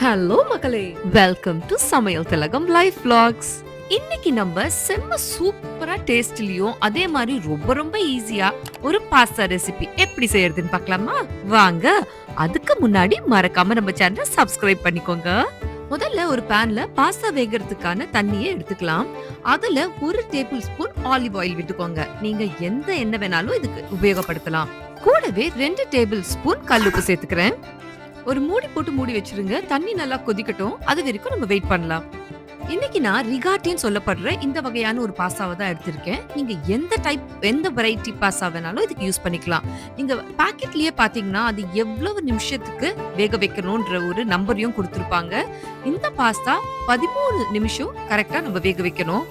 Hello மக்களே, welcome to சமையல் திலகம் லைஃப் vlogs. இன்னைக்கு நம்ம செம்ம சூப்பரா டேஸ்ட்லயும் அதே மாதிரி ரொம்ப ரொம்ப ஈஸியா ஒரு பாஸ்தா ரெசிபி எப்படி செய்யறதுன்னு பார்க்கலாமா? வாங்க. அதுக்கு முன்னாடி மறக்காம நம்ம சேனலை சப்ஸ்கிரைப் பண்ணிக்கோங்க. முதல்ல ஒரு பேன்ல பாஸ்தா வேகிறதுக்கான தண்ணியை எடுத்துக்கலாம். அதுல 1 டேபிள் ஸ்பூன் ஆலிவ் ஆயில் விட்டுக்கோங்க. நீங்க எந்த எண்ணெய் வேணாலும் இதுக்கு உபயோகப்படுத்தலாம். கூடவே 2 டேபிள் ஸ்பூன் கல்லுப்பு சேர்த்துக்கிறேன். ஒரு மூடி போட்டு மூடி வச்சிருங்க. தண்ணி நல்லா கொதிக்கட்டும். அது வரைக்கும் நம்ம வெயிட் பண்ணலாம். இன்னைக்கு நான் ரிகாட்டின்னு சொல்லப்படுற இந்த வகையான ஒரு பாஸ்தாவை தான் எடுத்திருக்கேன். நீங்க எந்த வெரைட்டி பாஸ்தா வேணாலும் இதுக்கு யூஸ் பண்ணிக்கலாம். நீங்க பாக்கெட்லயே பாத்தீங்கன்னா அது எவ்வளவு நிமிஷத்துக்கு வேக வைக்கணும்ன்ற ஒரு நம்பரையும் கொடுத்திருப்பாங்க. இந்த பாஸ்தா 13 நிமிஷம் கரெக்டா நம்ம வேக வைக்கணும்.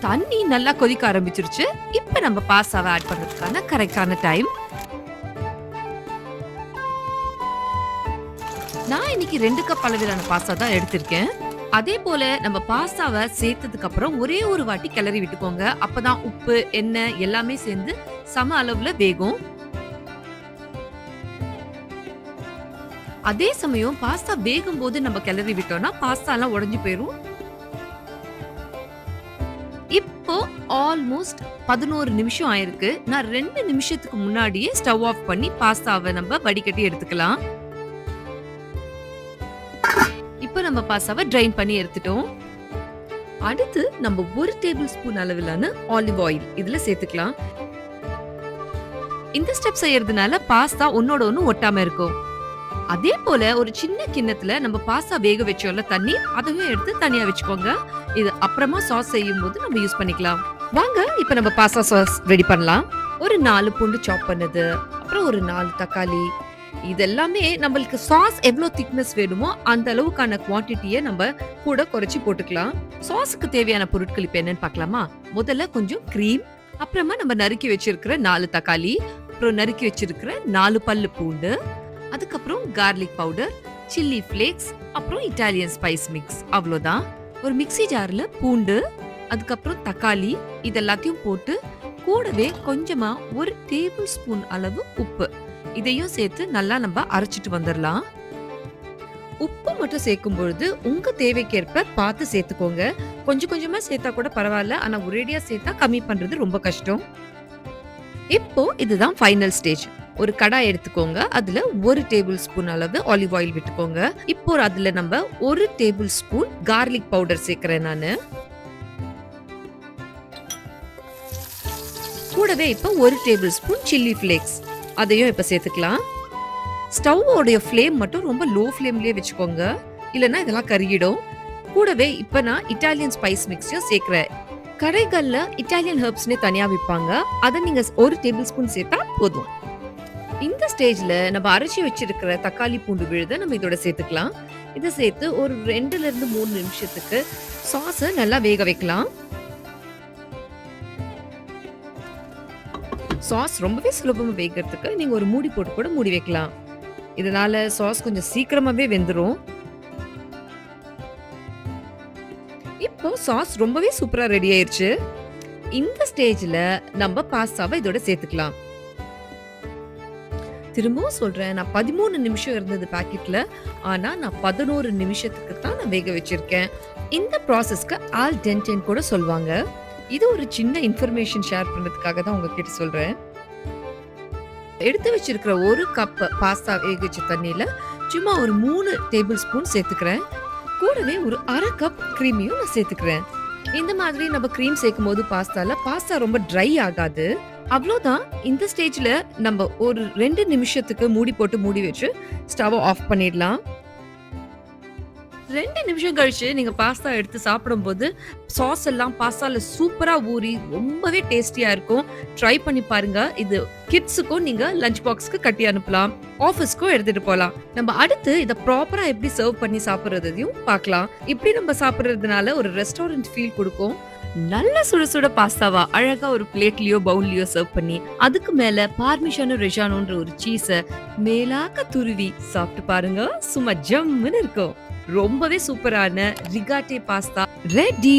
தண்ணி நல்லா கொதிக்க ஆரம்பிச்சிருச்சு. இப்ப நம்ம பாஸ்தாவை ஆட் பண்றதுக்கான கரெக்டான டைம். நான் இன்னைக்கு 2 கப் அளவிலான பாஸ்தா தான் எடுத்திருக்கேன். அதே போல நம்ம பாஸ்தாவை சேர்த்ததுக்கு அப்புறம் ஒரே ஒரு வாட்டி கிளறி விட்டுக்கோங்க. அப்பதான் உப்பு, எண்ணெய் எல்லாமே சேர்ந்து சம அளவுல வேகும். அதே சமயம் பாஸ்தா வேகும் போது நம்ம கிளறி விட்டோம்னா பாஸ்தா எல்லாம் உடைஞ்சு போயிரும். இப்போ ஆல்மோஸ்ட் 11 நிமிஷம் ஆயிருக்கு. நான் 2 நிமிஷத்துக்கு முன்னாடியே ஸ்டவ் ஆஃப் பண்ணி பாஸ்தாவை நம்ம வடிகட்டி எடுத்துக்கலாம். இப்போ நம்ம பாஸ்தாவை ட்ரைன் பண்ணி எடுத்துட்டோம். அடுத்து நம்ம 1 டேபிள் ஸ்பூன் அளவிலான ஆலிவ் ஆயில் இதுல சேர்த்துக்கலாம். இந்த ஸ்டெப் செய்யறதுனால பாஸ்தா ஒன்னோட ஒன்னு ஒட்டாம இருக்கும். அதே போல ஒரு சின்ன கிண்ணத்துல நம்ம பாஸ்தா வேக வச்சோம்ல தண்ணி, அதையும் எடுத்து தனியா வச்சுக்கோங்க. இது அப்புறமா சாஸ் செய்யும் போது நம்ம யூஸ் பண்ணிக்கலாம். வாங்க இப்ப நம்ம பாஸ்தா சாஸ் ரெடி பண்ணலாம். ஒரு 4 பூண்டு சாப் பண்ணது, அப்புறம் ஒரு 4 தக்காளி, இதெல்லாமே நம்மளுக்கு சாஸ் எவ்வளவு திக்னஸ் வேணுமோ அந்த அளவுக்கான குவான்டிட்டியை நம்ம கூட குறைச்சி போட்டுக்கலாம். சாஸுக்கு தேவையான பொருட்கள் இப்ப என்னன்னு பார்க்கலாமா? முதல்ல கொஞ்சம் கிரீம், அப்புறமா நம்ம நறுக்கி வச்சிருக்கிற 4 தக்காளி, அப்புறம் நறுக்கி வச்சிருக்கிற 4 பல்லு பூண்டு, அதுக்கப்புறம் கார்லிக் பவுடர், சில்லி பிளேக்ஸ், அப்புறம் இட்டாலியன் ஸ்பைஸ் மிக்ஸ். அவ்வளவுதான். ஒரு மிக்ஸி ஜார்ல பூண்டு, அதுக்கப்புறம் தக்காளி இதெல்லாத்தையும் போட்டு கூடவே கொஞ்சமா 1 டேபிள் ஸ்பூன் அளவு உப்பு இதையும் சேர்த்து நல்லா நம்ம அரைச்சிட்டு வந்துடலாம். உப்பு மட்டும் சேர்க்கும் பொழுது உங்க தேவைக்கேற்ப பார்த்து சேர்த்துக்கோங்க. கொஞ்சம் கொஞ்சமா சேர்த்தா கூட பரவாயில்ல, ஆனா ஒரேடியா சேர்த்தா கம்மி பண்றது ரொம்ப கஷ்டம். இப்போ இதுதான் ஃபைனல் ஸ்டேஜ். ஒரு கடாய் எடுத்துக்கோங்க. அதுல 1 டேபிள் ஸ்பூன் அளவு ஆலிவ் ஆயில் விட்டுக்கோங்க. இப்போ அதுல நம்ம 1 டேபிள் ஸ்பூன் கார்லிக் பவுடர் சேர்க்கிறேன் நானு. கூடவே இப்போ 1 டேபிள் ஸ்பூன் சில்லி பிளேக்ஸ் அதையும் இப்ப சேர்த்துக்கலாம். ஸ்டவ்வோடைய ஃப்ளேம் மட்டும் ரொம்ப லோ ஃப்ளேம்லயே வச்சுக்கோங்க, இல்லைன்னா இதெல்லாம் கருகிடும். கூடவே இப்ப நான் இட்டாலியன் ஸ்பைஸ் மிக்ஸையும் சேர்க்கிறேன். கடைகள்ல இட்டாலியன் ஹெர்ப்ஸ்னே தனியா விற்பாங்க. அதை நீங்க 1 டேபிள் ஸ்பூன் சேர்த்தா போதும். இந்த ஸ்டேஜ்ல நம்ம அரைச்சி வச்சிருக்கிற தக்காளி பூண்டு விழுத நம்ம இதோட சேர்த்துக்கலாம். இதை சேர்த்து ஒரு 2ல இருந்து 3 நிமிஷத்துக்கு சாஸை நல்லா வேக வைக்கலாம். சாஸ் ரொம்பவே சுலபமா வேகிறதுக்கு நீங்க ஒரு மூடி போட்டு கூட மூடி வைக்கலாம். இதனால சாஸ் கொஞ்சம் சீக்கிரமாவே வெந்துரும். இப்போ சாஸ் ரொம்பவே சூப்பரா ரெடி ஆயிருச்சு. இந்த ஸ்டேஜ்ல நம்ம பாஸ்தாவை இதோட சேர்த்துக்கலாம். திரும்பவும் சொல்றேன், நான் 13 நிமிஷம் இருந்தது பாக்கெட்ல, ஆனா நான் 11 நிமிஷத்துக்கு தான் நான் வேக வச்சிருக்கேன். இந்த ப்ராசஸ்க்கு ஆல் டென்டென் கூட சொல்லுவாங்க. இது ஒரு சின்ன இன்ஃபர்மேஷன் ஷேர் பண்றதுக்காக தான் உங்ககிட்ட சொல்றேன். எடுத்து வச்சிருக்கிற 1 கப் பாஸ்தா வேக வச்ச தண்ணியில சும்மா ஒரு 3 டேபிள் ஸ்பூன் சேர்த்துக்கிறேன். கூடவே ஒரு 1/2 கப் கிரீமையும் நான் சேர்த்துக்கிறேன். இந்த மாதிரி நம்ம கிரீம் சேர்க்கும் போது பாஸ்தா ரொம்ப ட்ரை ஆகாது. அவ்வளவுதான். இந்த ஸ்டேஜ்ல நம்ம ஒரு 2 நிமிஷத்துக்கு மூடி போட்டு மூடி வச்சு ஸ்டவ் ஆஃப் பண்ணிடலாம். 2 நிமிஷம் கழிச்சு நீங்க பாஸ்தா எடுத்து சாப்பிடும்போது சாஸ் எல்லாம் பாஸ்தால சூப்பரா ஊறி ரொம்பவே டேஸ்டியா இருக்கும். ட்ரை பண்ணி பாருங்க. இது கிட்ஸுக்கும் நீங்க லஞ்ச் பாக்ஸ்க்கு கட்டி அனுப்பலாம், ஆஃபீஸ்க்கும் எடுத்துட்டு போலாம். நம்ம அடுத்து இதை ப்ராப்பரா எப்படி சர்வ் பண்ணி சாப்பிடுறதையும் பார்க்கலாம். இப்படி நம்ம சாப்பிடுறதுனால ஒரு ரெஸ்டாரண்ட் ஃபீல் கொடுக்கும். நல்ல சுட சுட பாஸ்தாவா அழகா ஒரு பிளேட்லயோ பவுல்லயோ சர்வ் பண்ணி அதுக்கு மேல பார்மிஷானோ ரெஜானோன்ற ஒரு சீஸ மேலாக்க துருவி சாப்பிட்டு பாருங்க. சும்மா ஜம்முன்னு இருக்கும். ரொம்பவே சூப்பரான ரிகாட்டே பாஸ்தா ரெடி.